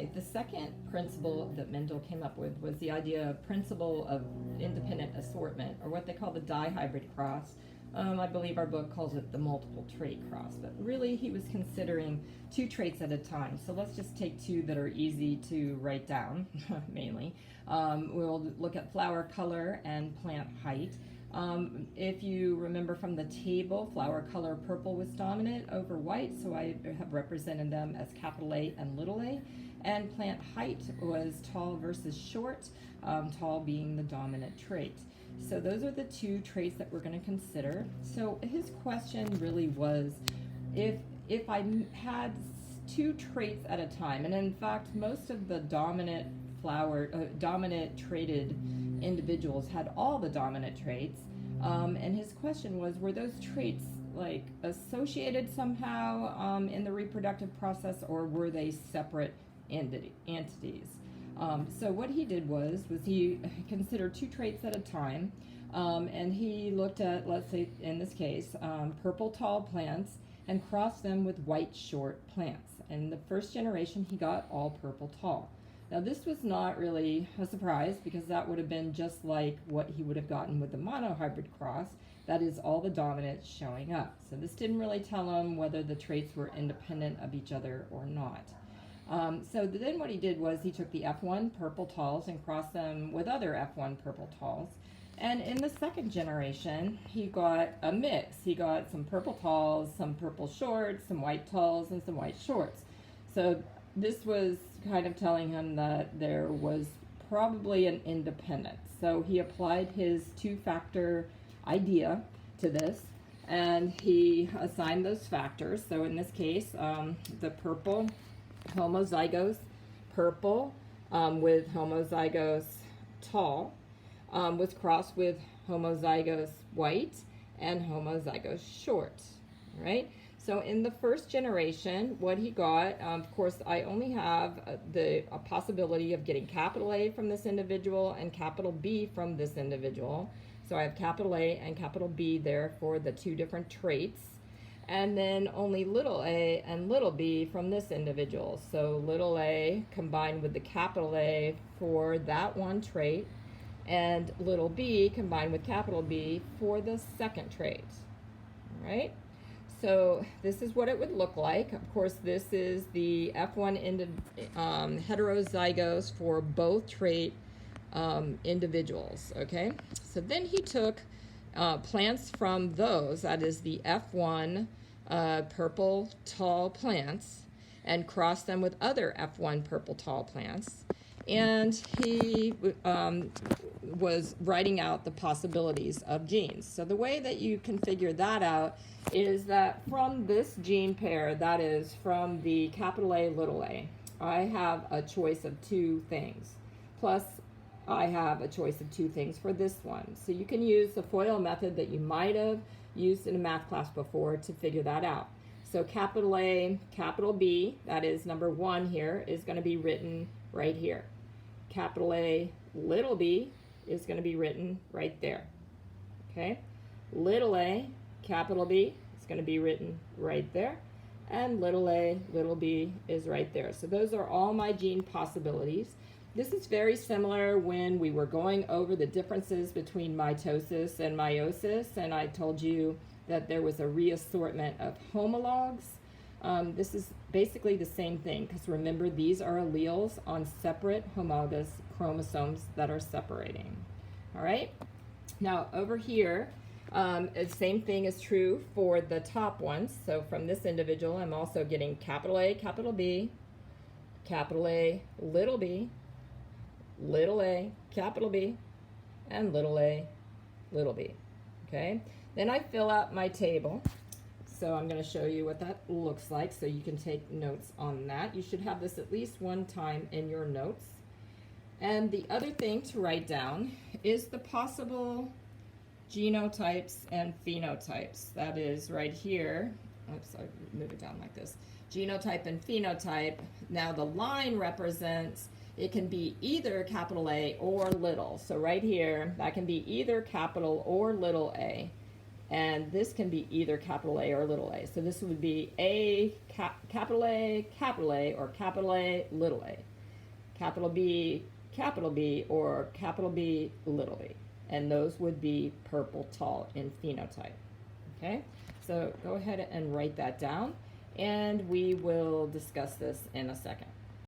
Okay, the second principle that Mendel came up with was the idea of principle of independent assortment, or what they call the dihybrid cross. I believe our book calls it the multiple trait cross, but really he was considering two traits at a time. So let's just take two that are easy to write down, mainly. We'll look at flower color and plant height. If you remember from the table, flower color purple was dominant over white, so I have represented them as capital A and little a. And plant height was tall versus short, tall being the dominant trait. So those are the two traits that we're going to consider. So his question really was, if I had two traits at a time, and in fact most of the dominant traded individuals had all the dominant traits, and his question was, were those traits like associated somehow in the reproductive process, or were they separate entities? So what he did was he considered two traits at a time, and he looked at, let's say in this case, purple tall plants and crossed them with white short plants. In the first generation, he got all purple tall. Now this was not really a surprise, because that would have been just like what he would have gotten with the monohybrid cross. That is all the dominants showing up. So this didn't really tell him whether the traits were independent of each other or not. So then what he did was he took the F1 purple talls and crossed them with other F1 purple talls. And in the second generation, he got a mix. He got some purple talls, some purple shorts, some white talls, and some white shorts. So this was kind of telling him that there was probably an independence. So he applied his two-factor idea to this, and he assigned those factors. So in this case, the purple homozygous purple with homozygous tall was crossed with homozygous white and homozygous short, right? So in the first generation, what he got, of course, I only have a possibility of getting capital A from this individual and capital B from this individual. So I have capital A and capital B there for the two different traits. And then only little a and little b from this individual. So little a combined with the capital A for that one trait, and little b combined with capital B for the second trait. All right? So this is what it would look like. Of course, this is the F1 heterozygous for both trait individuals, okay? So then he took plants from those, that is the F1 purple tall plants, and crossed them with other F1 purple tall plants. And he was writing out the possibilities of genes. So the way that you can figure that out is that from this gene pair, that is from the capital A, little a, I have a choice of two things. Plus, I have a choice of two things for this one. So you can use the FOIL method that you might have used in a math class before to figure that out. So capital A, capital B, that is number one here, is going to be written right here. Capital A, little b is going to be written right there. Okay? Little a, capital B is going to be written right there. And little a, little b is right there. So those are all my gene possibilities. This is very similar when we were going over the differences between mitosis and meiosis, and I told you that there was a reassortment of homologs. This is basically the same thing, because remember, these are alleles on separate homologous chromosomes that are separating. All right? Now, over here, the same thing is true for the top ones. So from this individual, I'm also getting capital A, capital B, capital A, little b, little a, capital B, and little a, little b. Okay? Then I fill out my table. So I'm going to show you what that looks like so you can take notes on that. You should have this at least one time in your notes. And the other thing to write down is the possible genotypes and phenotypes. That is right here. Oops, I move it down like this. Genotype and phenotype. Now the line represents, it can be either capital A or little. So right here, that can be either capital or little a. And this can be either capital A or little a. So this would be capital A, or capital A, little a. Capital B, or capital B, little b. And those would be purple tall in phenotype. Okay, so go ahead and write that down, and we will discuss this in a second.